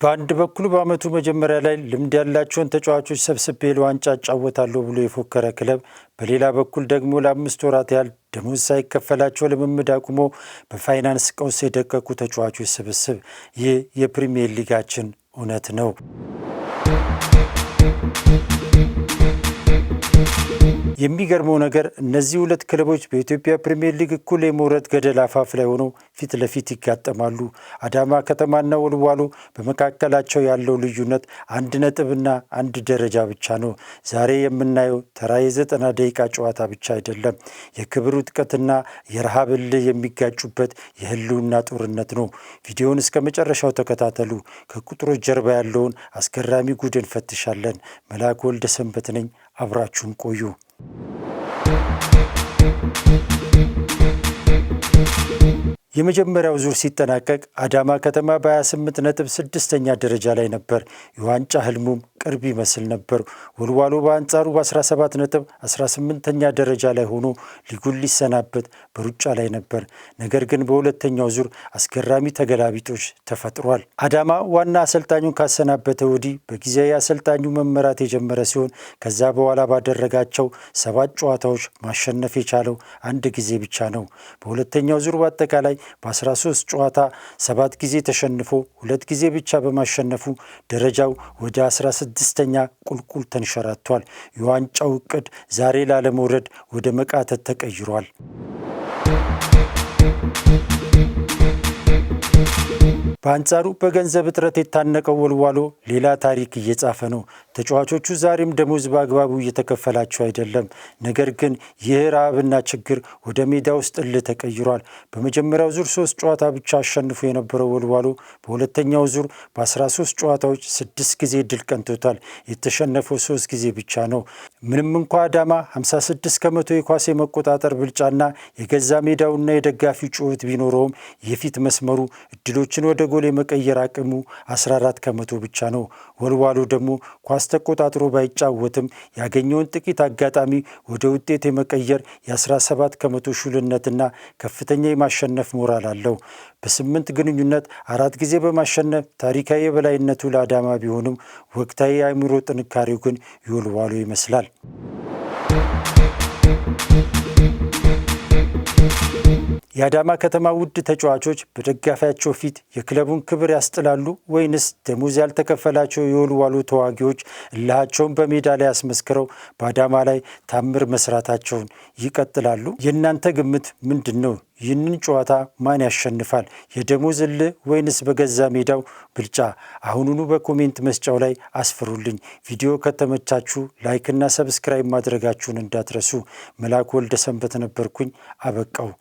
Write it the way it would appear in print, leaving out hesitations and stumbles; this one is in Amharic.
በአንድ በኩል በአመቱ መጀመሪያ ላይ ልምድ ያላቸውን ተጫዋቾች ሰብስቤ ለዋንጫ እጫወታለሁ ብሎ የፎከረ ክለብ፣ በሌላ በኩል ደግሞ ለ5 ወራት ያህል ደሞዝ ሳይከፈላቸው ልምምድ አቁሞ በፋይናንስ ቀውስ የደቀቁ ተጫዋቾች ስብስብ። ይህ የፕሪሚየር ሊጋችን እውነት ነው። የሚገርመው ነገር እነዚህ ሁለት ክለቦች በኢትዮጵያ ፕሪሚየር ሊግ እኩል የመውረድ ገደል አፋፍ ላይ ሆነው ፊት ለፊት ይጋጠማሉ። አዳማ ከተማና ወልዋሎ በመካከላቸው ያለው ልዩነት 1 ነጥብና 1 ደረጃ ብቻ ነው። ዛሬ የምናየው ተራ የ90 ደቂቃ ጨዋታ ብቻ አይደለም። የክብር ውጥቀትና የረሃብ እልህ የሚጋጩበት የህልውና ጦርነት ነው። ቪዲዮውን እስከ መጨረሻው ተከታተሉ። ከቁጥሮች ጀርባ ያለውን አስገራሚ ጉድ እንፈትሻለን። መላኩ ወልደ ሰንበት ነኝ። አብራችሁን ቆዩ። የመጀመሪያው ዙር ሲጠናቀቅ አዳማ ከተማ በ28 ነጥብ 6ኛ ደረጃ ላይ ነበር። የዋንጫ ህልሙም ቅርብ ይመስል ነበር። ወልዋሎ በአንጻሩ በ17 ነጥብ 18ኛ ደረጃ ላይ ሆኖ ሊጉን ሊሰናበት በሩጫ ላይ ነበር። ነገር ግን በሁለተኛው ዙር አስገራሚ ተገላቢጦች ተፈጥሯል። አዳማ ዋና አሰልጣኙን ካሰናበተ ወዲህ በጊዜያዊ አሰልጣኙ መመራት የጀመረ ሲሆን ከዛ በኋላ ባደረጋቸው 7 ጨዋታዎች ማሸነፍ የቻለው 1 ጊዜ ብቻ ነው። በሁለተኛው ዙር በአጠቃላይ በ13 ጨዋታ 7 ጊዜ ተሸንፎ 2 ጊዜ ብቻ በማሸነፉ ደረጃው ወደ 16ኛ ቁልቁል ተንሸራቷል። የዋንጫው እቅድ ዛሬ ላለመውረድ ወደ መቃተት ተቀይሯል። በአንጻሩ በገንዘብ እጥረት የታነቀው ወልዋሎ ሌላ ታሪክ እየጻፈ ነው። ተጫዋቾቹ ዛሬም ደሞዝ በአግባቡ እየተከፈላቸው አይደለም። ነገር ግን ይህ ረሃብና ችግር ወደ ሜዳ ውስጥ እልህ ተቀይሯል። በመጀመሪያው ዙር 3 ጨዋታ ብቻ አሸንፎ የነበረው ወልዋሎ በሁለተኛው ዙር በ13 ጨዋታዎች 6 ጊዜ ድል ቀንቶታል። የተሸነፈው 3 ጊዜ ብቻ ነው። ምንም እንኳ አዳማ 56 ከመቶ የኳስ የመቆጣጠር ብልጫና የገዛ ሜዳውና የደጋፊው ጩኸት ቢኖረውም የፊት መስመሩ እድሎችን ወደ ጎል የመቀየር አቅሙ 14 ከመቶ ብቻ ነው። ወልዋሎ ደግሞ ኳስ ተቆጣጥሮ ባይጫወትም ያገኘውን ጥቂት አጋጣሚ ወደ ውጤት የመቀየር የ17 ከመቶ ሹልነትና ከፍተኛ የማሸነፍ ሞራል አለው። በ8 ግንኙነት 4 ጊዜ በማሸነፍ ታሪካዊ የበላይነቱ ለአዳማ ቢሆንም ወቅታዊ የአእምሮ ጥንካሬው ግን የወልዋሎ ይመስላል። የአዳማ ከተማ ውድ ተጫዋቾች በደጋፊያቸው ፊት የክለቡን ክብር ያስጥላሉ ወይንስ ደሞዝ ያልተከፈላቸው የወልዋሎ ተዋጊዎች እልሃቸውን በሜዳ ላይ አስመስክረው በአዳማ ላይ ታምር መስራታቸውን ይቀጥላሉ? የእናንተ ግምት ምንድን ነው? ይህንን ጨዋታ ማን ያሸንፋል? የደሞዝ እልህ ወይንስ በገዛ ሜዳው ብልጫ? አሁኑኑ በኮሜንት መስጫው ላይ አስፍሩልኝ። ቪዲዮ ከተመቻችሁ ላይክና ሰብስክራይብ ማድረጋችሁን እንዳትረሱ። መላኩ ወልደ ሰንበት ነበርኩኝ። አበቃው።